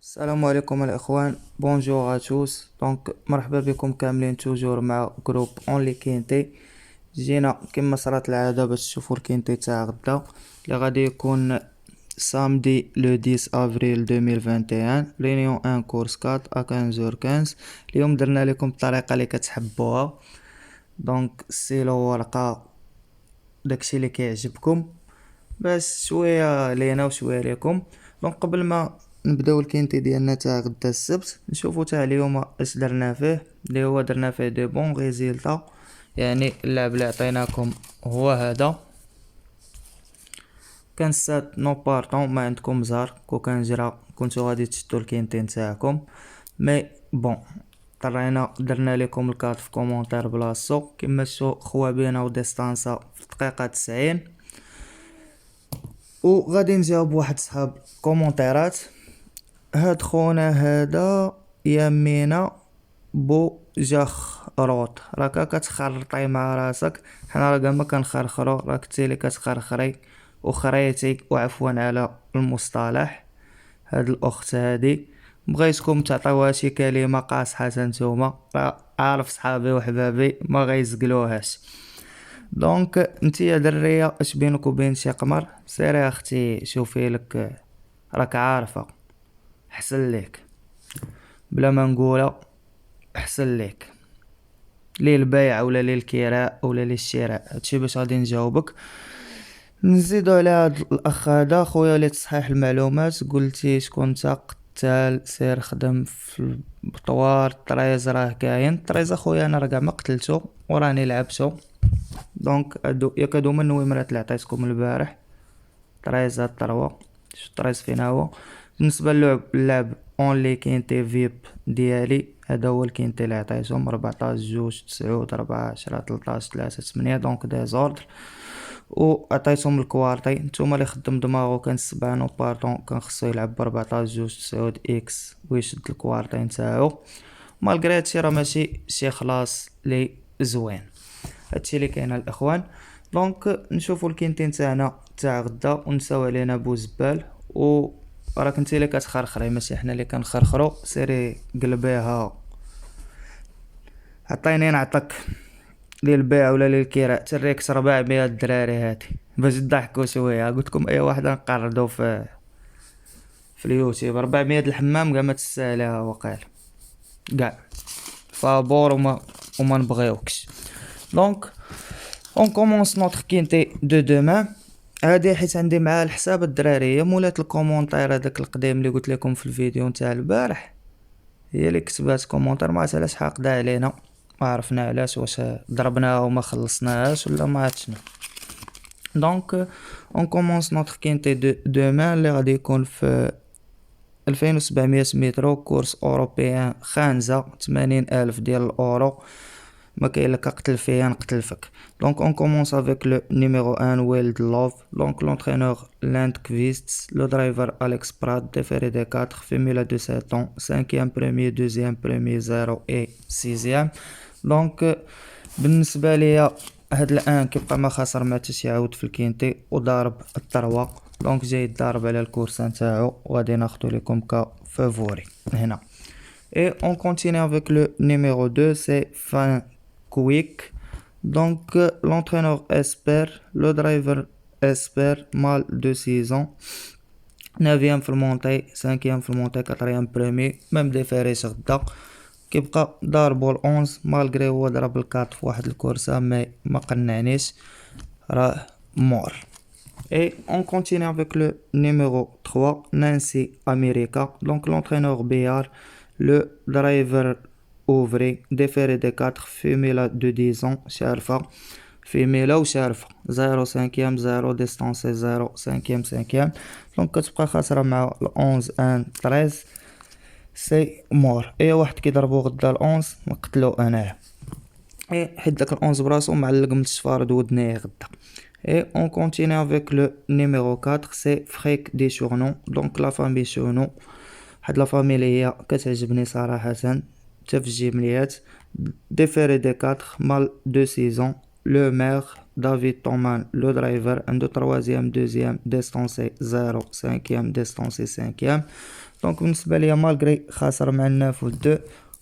السلام عليكم الاخوان، بونجور اتوس. مرحبا بكم كاملين توجور مع جروب اونلي كينتي. جينا كما صارت العاده باش تشوفوا الكينتي تاع غدا اللي غادي يكون سامدي لو 10 افريل 2021 رينيون 1 كورس 4 ا 15h15. اليوم درنا لكم الطريقه اللي كتحبوها، السيلو ورقه داكشي اللي كيعجبكم باش شويه لينا وشويه ليكم. قبل ما نبداو الكينتي ديالنا تاع غدا السبت، نشوفوا تاع اليوم اش درنا فيه، اللي هو درنا فيه دي بون ريزيلتا. يعني اللعب اللي عطيناكم هو هذا، كان سات نو بارطون ما عندكم زهر. كو كان جرا كنتو غادي تشدو الكينتي نتاعكم، مي بون اضطرينا درنا لكم الكارت في كومونتير بلاصتو. كما شفتوا خوابينا وديستانسا في دقيقه 90، وغادي نجاوب واحد صحاب كومونتيرات. هاد خونا هذا يمينا بو جاخ روط، راكا كتخرطي مع راسك، حنا راه ما كنخرخرو، راك انت اللي كتخرخري وخريتي، وعفوا على المصطلح. هاد الاخت هادي بغيتكم تعطيوها شي كلمه قاصحه نتوما، راه عارف صحابي وحبابي ما غيزقلوهاش. انتي يا دريه اش بينك وبين شي قمر، سيري يا اختي شوفي لك، راك عارفه احسن ليك، بلا ما نقولها احسن ليك للبيع ولا للكراء ولا للشراء. هادشي باش غادي نجاوبك. نزيدو على هاد الاخ هذا خويا لتصحيح المعلومات، قلتي شكون انت؟ قتال سير خدم في البطوار. طريز راه كاين طريز اخويا، انا راه كاع ما قتلتو وراني لعبتو. ياك هادو من النويمرات اللي عطيتكم البارح. طريز هاد الطروا، شوف طريز فين هو. بالنسبه للعب اونلي كينتي فيب ديالي، هذا هو الكينتي اللي عطيتهم 14 جوج 9 4 10 13 3 8 دي زوردر. و عطيتهم الكوارتي. نتوما اللي خدم دماغو كان سبعة نو بارطون كان خصو يلعب ب14 جوج 9 اكس ويشد الكوارتي نتاعو. مالغري هادشي راه ماشي شي خلاص لي زوين. هادشي اللي كاين الاخوان. نشوفوا الكينتين تاعنا تاع غدا ونساو علينا بوزبال. و راك انت اللي كتخرخري ماشي حنا اللي كنخرخرو. سيري قلبيها، عطيني نعطك للبيع ولا للكراء. تريكس 400 دراري هادي باش تضحكوا شويه. قلتلكم اي واحد نقردو في اليوتيوب 400 الحمام كاع ما تستاهلها وقال كاع فابور وما نبغيوكش. اون كومونس نوتر كينتي دو دومان. هادي حيت عندي مع الحساب الدراريه مولات الكومونتير هذاك القديم اللي قلت لكم في الفيديو نتاع البارح، هي اللي كتبات كومونتير. ما عرفت علاش حاقده علينا، ما عرفنا علاش، واش ضربناها وما خلصناهاش ولا ما عرفت شنو. اون كومونس نوتر كينتي دو دومان اللي غادي يكون في 2700 مترو كورس اوروبيان خانزة 80,000 ديال الاورو. ما كاين لك قتل فيا نقتل فيك. اون كومونس افيك لو نيميرو 1 ويلد لوف. لونترينور لاند كفيست، لو درايفر اليكس براد دي فيري دي 4 فيميلا دو 7 ans 5e بروميي 2e بروميي 0 اي 6e. بالنسبه ليا هاد الان كيبقى ما خسر ما حتى يعاود في الكينتي وضارب الثروه. جاي ضارب على الكورسه نتاعو وغادي ناخذ لكم كفافوري هنا. Et on continue avec le numéro 2, c'est Fin Quick. L'entraîneur espère, le driver espère, mal de 6 ans. 9e في المونتي 5e في المونتي 4e premier même des فريش غدا. كيبقى ضاربو ال11 مالغري هو ضرب الكارت في واحد الكورسه ما قنعنيش، راه مور. Et on continue avec le numéro 3, Nancy America. L'entraîneur Béard, le driver ouvrier, déféré des 4 femelles de 10 ans, شارفة femelle و شارفة 0 5e 0 distance 0 5e 5e. كتبقى خاسرة مع 11 1 13 سي مور. اي واحد كيضربو غدا ال11 نقتلو انايا، حيت داك ال11 براسو معلق من الشفارد ودنيه غدا. Et on continue avec le numéro 4, c'est Freak des Chournots. La famille Chournots, هاد لا فامي اللي هي كتعجبني صراحة حتى في الجيمليات. ديفيري دي 4 مال دو سيزون. لو مير دافيد تومان لو درايفر عنده 3e 2e ديستانسي 0 5e ديستانسي 5e. دونك بالنسبه ليا مالغري خاسر مع الناف و 2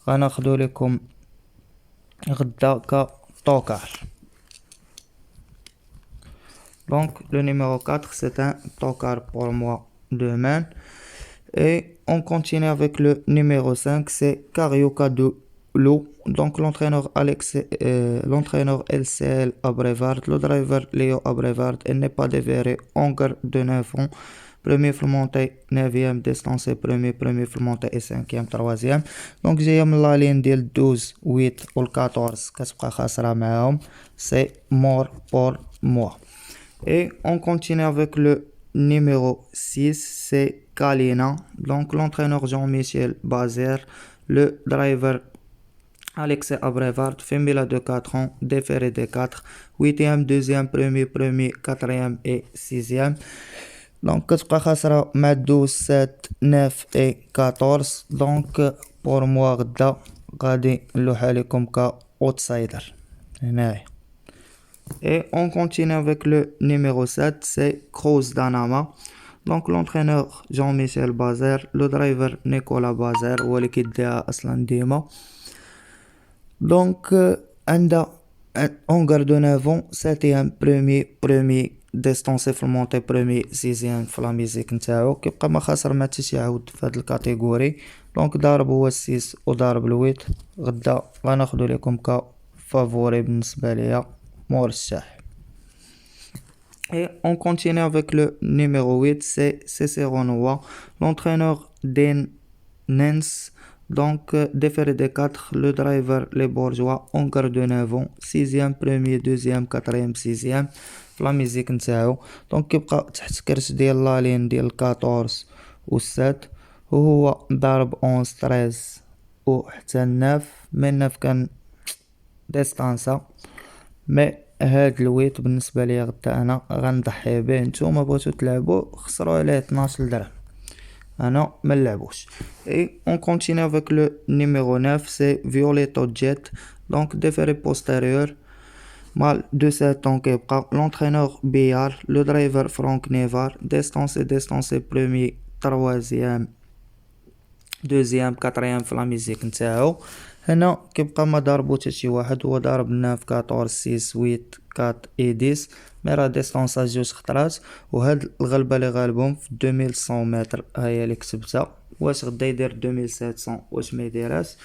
غناخدو لكم غدا كطوكار. Donc le numéro 4 c'est un tocard pour moi de main. Et on continue avec le numéro 5, c'est Carioca de l'eau. Donc l'entraîneur l'entraîneur LCL Abrevard, le driver Léo Abrevard, il n'est pas dévéré, Hongre de 9 ans. Premier flou monté, 9e, distancé, premier flou monté et 5e, 3e. Donc j'ai la ligne de 12, 8 ou 14, كتبقى خاسرة معاهم. C'est mort pour moi. Et on continue avec le numéro 6, c'est Kalina. Donc l'entraîneur Jean-Michel Bazer, le driver Alexei Abrevard, féminin de 4 ans, déféré de 4, 8e, 2e, premier, 4e et 6e. Donc كتبقى خاسرة مع 12, 7, 9 et 14. Donc pour moi غدا غادي نلوحها لكم كأوتسايدر هنايا. Et on continue avec le numéro 7, c'est Kroos Danama. Donc l'entraîneur Jean-Michel Bazer, le driver Nicolas Bazer هو اللي كيديها اصلا ديما. Donc عندها Hongre de 9 ans, 7e, premier distancé في المونتي, premier 6e في لا ميزيك نتاعو. كيبقى ما خاسر ما حتى شي عاود في هاد الكاتيجوري. دونك ضارب هو 6 وضارب 8. غدا غناخدو لكم كفافوري بالنسبه ليا مرشح. Et on continue avec le numéro 8, c'est Cicéron. L'entraîneur Den Nens, donc déféré de 4, le driver les bourgeois, Hongre de 9 ans, 6e, premier, 2e, 4e, 6e, la musique نتاعو. donc كيبقى تحت كرش ديال لا لين ديال 14 و 7 وهو ضارب 11 13 و حتى 9. من 9 كان ديستانسا مي هاد الويت بالنسبه ليا غدا انا غنضحي به. نتوما بغيتو تلعبوا خسروا عليه 12 درهم, انا ما نلعبوش. Et on continue avec le numéro 9, c'est Violetto Jet, donc déféré postérieur, mal de 7 ans كيبقى. l'entraîneur Biard, le driver Franck Nevar, distancé premier, 3e, 2e, 4e في لا ميزيك نتاعو. هنا كيبقى ما ضاربو حتى شي واحد, هو ضارب 9 14 6 8 4 اي 10 مي راه ديستونسا جوج خطرات. وهاد الغلبه اللي غالبهم في 2100 متر هي اللي كتبتها. واش غدا يدير 2700 واش ما يديرهاش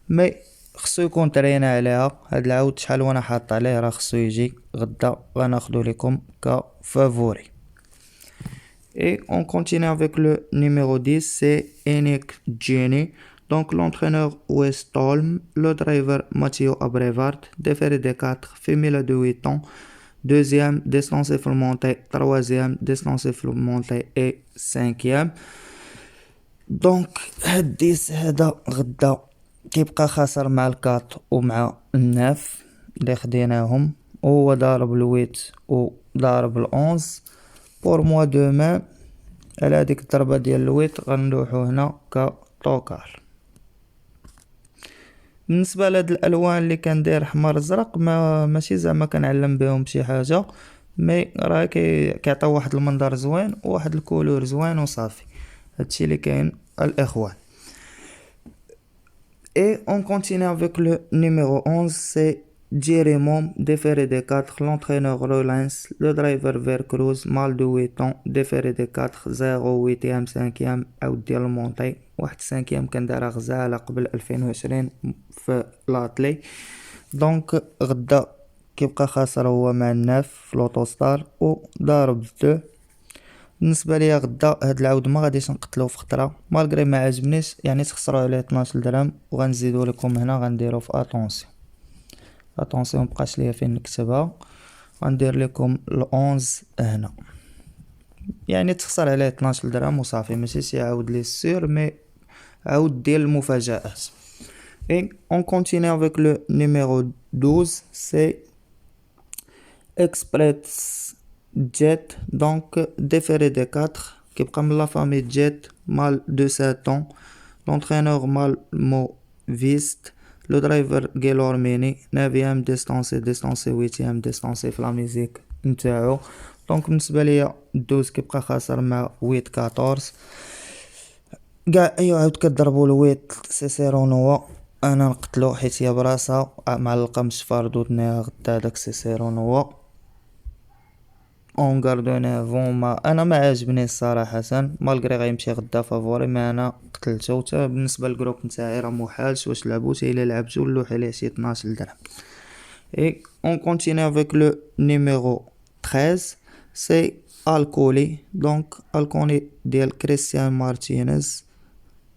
مي خصو يكون ترينا عليها. هاد العاود شحال وانا حاط عليه راه خصو يجي غدا غناخدو لكم كفافوري. Et on continue avec le numéro 10, c'est Enik Jenny. Donc l'entraîneur Westholm, le driver Matteo Abrevard, déféré de 4, féminin de 8 ans, 2e, distancé full montée, 3e, distancé full montée et 5e. Donc هاد 10 هذا غدا كيبقى خاسر مع الكات ومع الناف اللي خديناهم, وهو ضارب الويت وضارب الأونز. بور موا دومان على هاديك الضربة ديال الويت غنلوحو هنا كطوكار. بالنسبه لهاد الالوان اللي كندير احمر ازرق ماشي زعما كنعلم بهم شي حاجه, مي راه كيعطيو واحد المنظر زوين وواحد الكولور زوين وصافي. هادشي اللي كاين الاخوان. Et on continue avec le numéro 11, c'est Jérémon, déféré de 4, l'entraîneur Rollins, le driver Vercruz, mal de 8 ans, déféré de 4, 0, 8e, 5e, عاود ديال المونطي, واحد 5e كان دارها غزالة قبل 2020 في لاطلي. دونك غدا كيبقى خاسر هو مع الناف في لوطوستار وضارب 2. بالنسبه ليا غدا هاد العود ما غاديش نقتلو في خطره مالغري ما عجبنيش, يعني تخسروا عليه 12 درهم. وغنزيدو لكم هنا غنديرو في اتونسيون مبقاش ليا فين نكتبها. غندير لكم ال11 هنا, يعني تخسر عليه 12 درهم وصافي, ماشي شي عاود لي سير مي عاود ديال المفاجآت. Et on continue avec le numéro 12, c'est Express Jet, donc déféré de 4, qui prend la famille Jet, mal de 7 ans, l'entraîneur Malmoviste, le driver Gaylor Mini, 9e distancé, 8e distancé في la musique نتاعو. دونك بالنسبه ليا 12 كيبقى خاسر مع 8 14. كاع ايوا عاود كضربوا الويت سيسيرونوا انا نقتلو حيت هي براسها معلقه مشفار دودناها غدا داك سيسيرونوا اون غاردونيفون. ما انا ما عاجبني صراحه مالغري غيمشي غدا فافوري، ما انا قتلته. حتى بالنسبه للجروب نتاعي راه محالش واش لعبو حتى الا لعبتو نلوح عليه شي 12 درهم. اي اون كونتيني افيك لو نيميرو 13 سي الكولي. دونك الكولي ديال كريستيان مارتينيز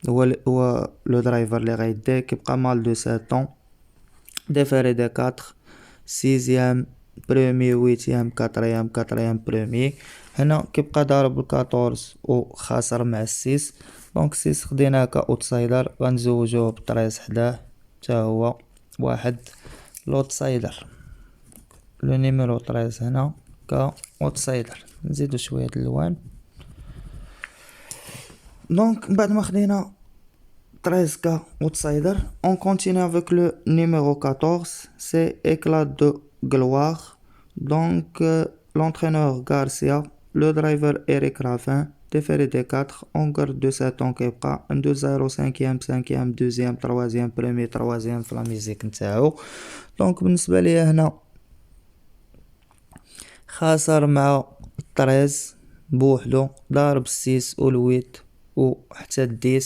هو لو درايفر اللي غيديه. كيبقى مال دو 7 طون ديفيري دي 4 سيزيام برومي ويتيام كاتريام كاتريام برومي. هنا كيبقى ضارب 14 و خاسر مع 6. دونك 6 خديناه كاوتسايدر غنزوجوه ب 13 حداه حتى هو واحد لوتسايدر. لو نيميرو 13 هنا كاوتسايدر. نزيدو شويه الالوان. دونك بعد ما خدينا 13 كا outsider, on continue avec le numéro 14, c'est éclat de gloire. Donc l'entraîneur Garcia, le driver Eric Raffin, déféré des 4, on garde de 7 ans كيبقى 2-0 5e 5e 2e 3e premier 3e في لا ميزيك نتاعو. دونك بالنسبه لي هنا خاسر مع 13 بوحدو، ضارب 6 و 8 و حتى 10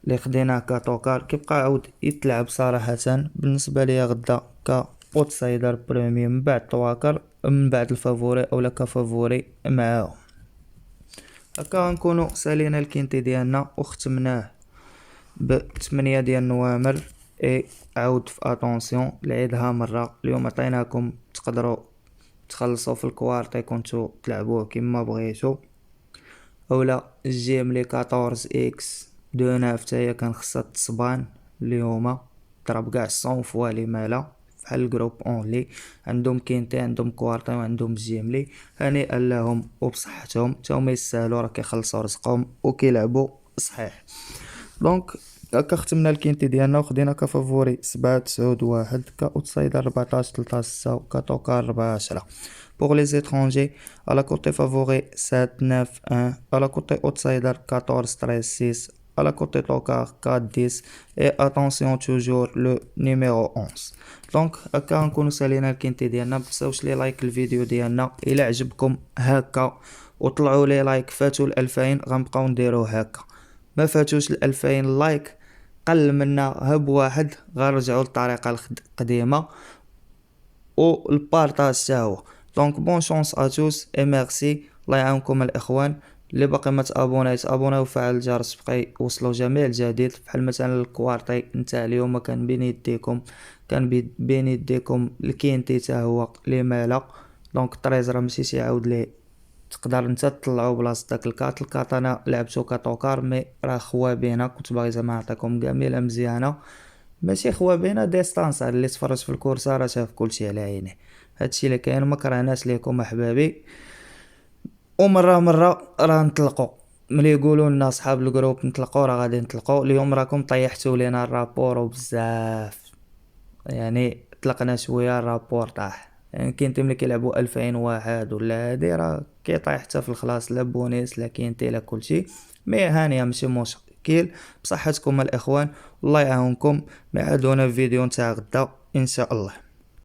اللي خديناه كاتوكار. كيبقى عاود يتلعب صراحه. بالنسبه لي غدا كاوتسايدر بريمي من بعد طواكر من بعد الفافوري اولا كفافوري معاهم. هكا نكونوا سالينا الكينتي ديالنا وختمناه ب8 ديال نوامر. اي عاود في اتونسيون العيدها مره. اليوم عطيناكم تقدروا تخلصوا في الكوارتي كنتو تلعبوه كما بغيتو، اولا الجيم لي 14 اكس دو ناف تاهي كان خصها تصبان اليوم ضرب كاع 100 فوا لي مالا بحال الجروب اونلي. عندهم كينتي عندهم كوارتي وعندهم جيملي. هنيئا لهم وبصحتهم تاهما يستاهلوا، راه كيخلصوا رزقهم وكيلعبوا صحيح. دونك هكا ختمنا الكينتي ديالنا وخدينا كفافوري 7 9 1 كاوتسايدر 14 13 6 كاتوكار 4 10. Pour les étrangers, à la côté favori 7 9 1, à la côté outsider 14 13 6, à la côté tocard 4 10 et attention toujours le numéro 11. دونك هكا نكونوا سالينا الكينتي ديالنا. متنساوش لي لايك الفيديو ديالنا الى عجبكم هكا، وطلعوا لي لايك. فاتوا ل 2000 غنبقاو نديرو هكا، ما فاتوش ل 2000 لايك قل منا هب واحد غنرجعوا للطريقه القديمه والبارطاج تا هو. دونك بون شونس ا توس اي ميرسي. الله يعاونكم الاخوان. اللي باقي ما تابونايش ابوناو وفعل الجرس باقي يوصلوا جميع الجديد. بحال مثلا الكوارتي نتاع اليوم كان بين يديكم الكينتي تا هو لي مالا. دونك الطريزر ماشي يعاود ليه، تقدر انت تطلعوا بلاصه داك الكات انا لعبتو كاتوكار مي راه خوابينه. كنت باغي زعما نعطيكم كامله مزيانه ماشي خوابينه ديستانس. اللي تفرج في الكورسه راه شاف كلشي على عينيه. هادشي اللي كاين. ما كرهناش ليكم احبابي، ومره راه نطلقوا ملي يقولوا لنا اصحاب الجروب نطلقوا راه غادي نطلقوا. اليوم راكم طيحتوا لينا الرابور وبزاف، يعني طلقنا شويه الرابور طاح. يعني كاين ملي كيلعبوا 2001 ولا هادي راه كيطيح حتى في الخلاص، لا بونيس لا كينتي لا كلشي. مي هانيه ماشي مشكل. بصحتكم الاخوان والله يعاونكم. ميعادونا في فيديو نتاع غدا ان شاء الله.